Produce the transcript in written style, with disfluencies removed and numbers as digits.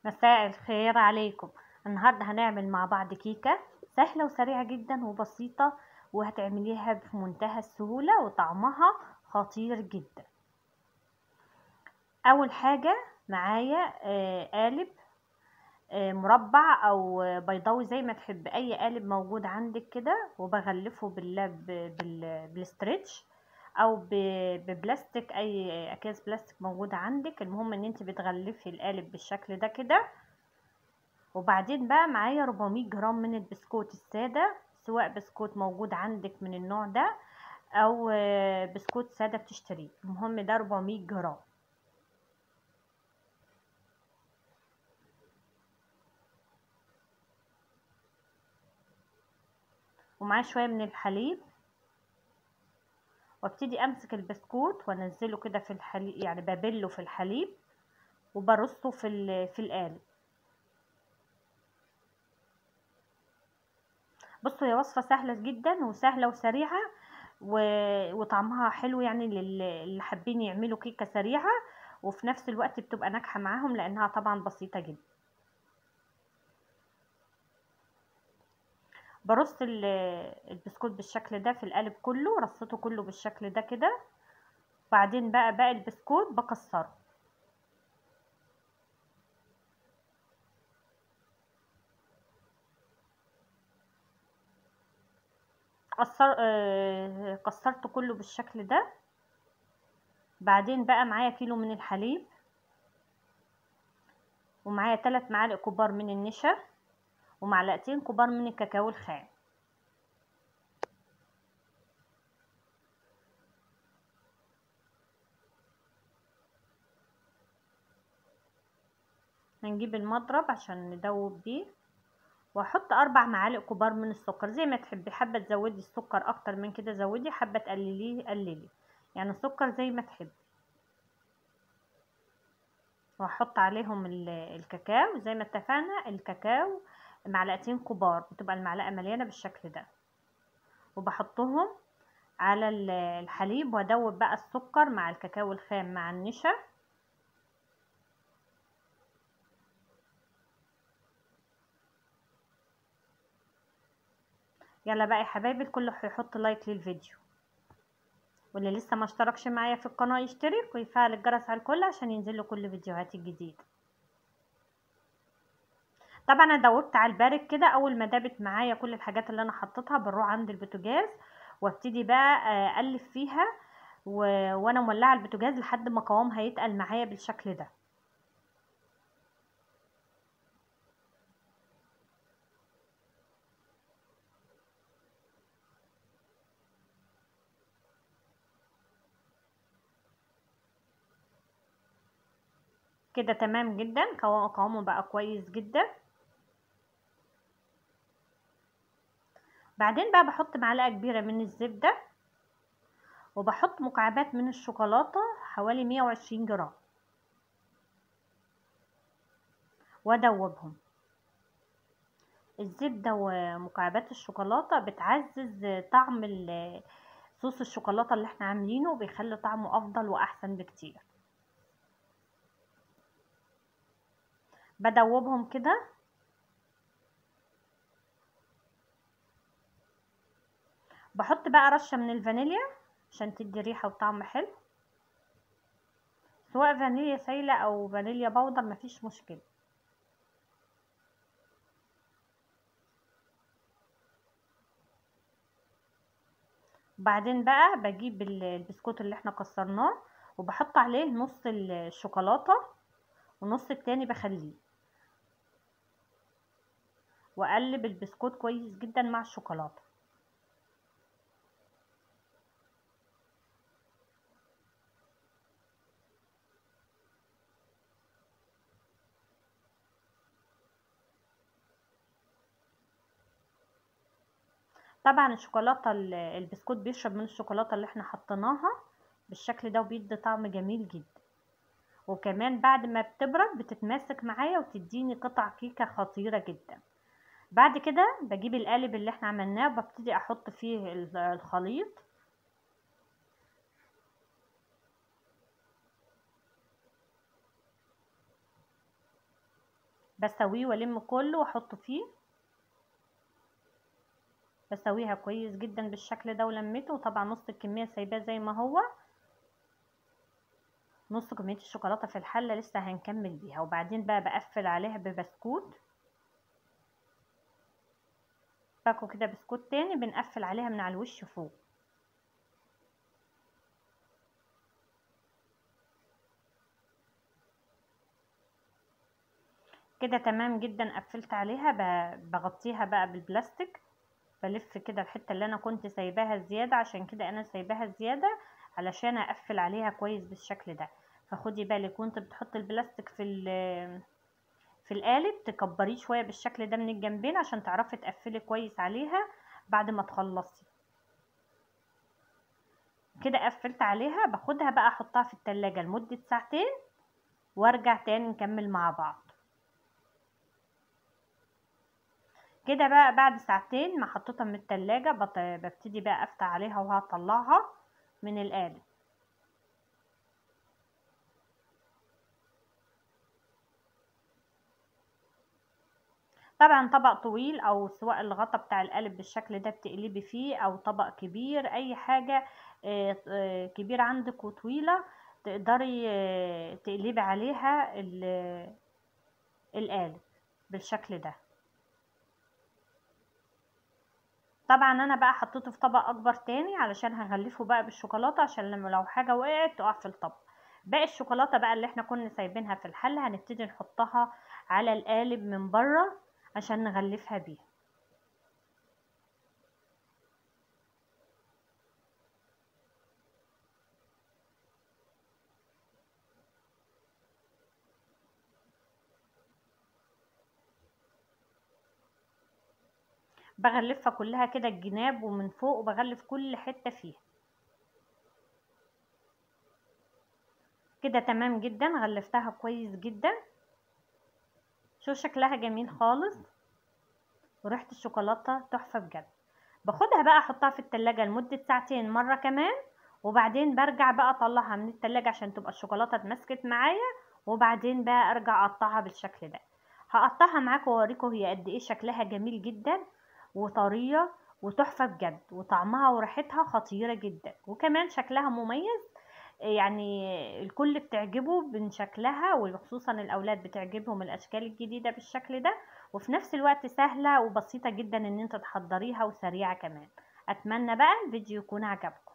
مساء الخير عليكم. النهارده هنعمل مع بعض كيكة سهلة وسريعة جدا وبسيطة، وهتعمليها بمنتهى السهولة وطعمها خطير جدا. اول حاجة معايا قالب مربع او بيضاوي زي ما تحب، اي قالب موجود عندك كده، وبغلفه بالستريتش او ببلاستيك، اي اكياس بلاستيك موجودة عندك. المهم ان انت بتغلفي القالب بالشكل ده كده. وبعدين بقى معايا 400 جرام من البسكوت السادة، سواء بسكوت موجود عندك من النوع ده او بسكوت سادة بتشتريه، المهم ده 400 جرام. ومعاه شوية من الحليب، وابتدي امسك البسكوت وانزله كده في الحليب، يعني ببله في الحليب وبرصه في القالب. بصوا، هي وصفة سهلة جدا وسهلة وسريعة وطعمها حلو، يعني اللي حابين يعملوا كيكة سريعة وفي نفس الوقت بتبقى ناجحة معاهم، لانها طبعا بسيطة جدا. برص البسكوت بالشكل ده في القالب كله، رصته كله بالشكل ده كده. بعدين بقى باقي البسكوت بكسره، كسرته كله بالشكل ده. بعدين بقى معايا كيلو من الحليب، ومعايا 3 معالق كبار من النشا، ومعلقتين كبار من الكاكاو الخام. هنجيب المضرب عشان ندوب بيه، واحط 4 معالق كبار من السكر زي ما تحبي. حابه تزودي السكر اكتر من كده زودي، حابه تقلليه قللي، يعني السكر زي ما تحبي. وهحط عليهم الكاكاو زي ما اتفقنا. الكاكاو معلقتين كبار، بتبقى المعلقه مليانه بالشكل ده، وبحطهم على الحليب، وادوب بقى السكر مع الكاكاو الخام مع النشا. يلا بقى يا حبايبي، الكل هيحط لايك للفيديو، واللي لسه ما اشتركش معايا في القناه يشترك ويفعل الجرس على الكل عشان ينزله كل فيديوهاتي الجديده. طبعا انا دوبت على البارد كده. اول ما دابت معايا كل الحاجات اللي انا حطيتها، بنروح عند البوتاجاز وابتدي بقى اقلب فيها وانا مولعه البوتاجاز لحد ما قوامها يتقل معايا بالشكل ده. كده تمام جدا، قوامه بقى كويس جدا. بعدين بقى بحط معلقه كبيره من الزبده، وبحط مكعبات من الشوكولاته حوالي 120 جرام، وادوبهم. الزبده ومكعبات الشوكولاته بتعزز طعم صوص الشوكولاته اللي احنا عاملينه، وبيخلي طعمه افضل واحسن بكتير. بدوبهم كده. بحط بقى رشه من الفانيليا عشان تدي ريحه وطعم حلو، سواء فانيليا سايله او فانيليا بودر مفيش مشكله. بعدين بقى بجيب البسكوت اللي احنا كسرناه، وبحط عليه نص الشوكولاته ونص التاني بخليه، واقلب البسكوت كويس جدا مع الشوكولاته. طبعا الشوكولاته البسكوت بيشرب من الشوكولاته اللي احنا حطيناها بالشكل ده، وبيدي طعم جميل جدا. وكمان بعد ما بتبرد بتتماسك معايا وتديني قطع كيكه خطيره جدا. بعد كده بجيب القالب اللي احنا عملناه وببتدي احط فيه الخليط. بسويه والم كله واحطه فيه. بسويها كويس جدا بالشكل ده ولميته، وطبعا نص الكميه سايباه زي ما هو. نص كميه الشوكولاته في الحله لسه هنكمل بيها. وبعدين بقى بقفل عليها ببسكوت، باكو كده بسكوت تاني بنقفل عليها من على الوش فوق. كده تمام جدا. قفلت عليها، بغطيها بقى بالبلاستيك، بلف كده الحته اللي انا كنت سايباها زياده، عشان كده انا سايباها زياده علشان اقفل عليها كويس بالشكل ده. فخدي بالك وانت بتحطي البلاستيك في القالب تكبريه شويه بالشكل ده من الجنبين عشان تعرفي تقفلي كويس عليها بعد ما تخلصي. كده قفلت عليها، باخدها بقى احطها في التلاجة لمدة ساعتين وارجع تاني نكمل مع بعض. كده بقى بعد ساعتين ما حطيتها من التلاجة ببتدي بقى افتح عليها وهطلعها من القالب. طبعا طبق طويل او سواء الغطا بتاع القالب بالشكل ده بتقلبي فيه، او طبق كبير، اي حاجة كبيرة عندك وطويلة تقدري تقلبي عليها القالب بالشكل ده. طبعا انا بقى حطيته في طبق اكبر تاني علشان هغلفه بقى بالشوكولاتة، عشان لما لو حاجة وقعت تقع في الطبق. باقي الشوكولاتة بقى اللي احنا كنا سايبينها في الحلة هنبتدي نحطها على القالب من بره عشان نغلفها بيها. بغلفها كلها كده الجناب ومن فوق، وبغلف كل حتة فيها. كده تمام جدا، غلفتها كويس جدا. شوف شكلها جميل خالص وريحة الشوكولاتة تحفة بجد. باخدها بقى احطها في التلاجة لمدة ساعتين مرة كمان، وبعدين برجع بقى اطلعها من التلاجة عشان تبقى الشوكولاتة اتمسكت معايا، وبعدين بقى ارجع اقطعها بالشكل ده. هقطعها معاكم واوريكم هي قد ايه شكلها جميل جدا وطرية وتحفة بجد، وطعمها وريحتها خطيرة جدا، وكمان شكلها مميز. يعني الكل بتعجبه من شكلها، وخصوصا الاولاد بتعجبهم الاشكال الجديدة بالشكل ده، وفي نفس الوقت سهلة وبسيطة جدا ان انت تحضريها وسريعة كمان. اتمنى بقى الفيديو يكون عجبكم.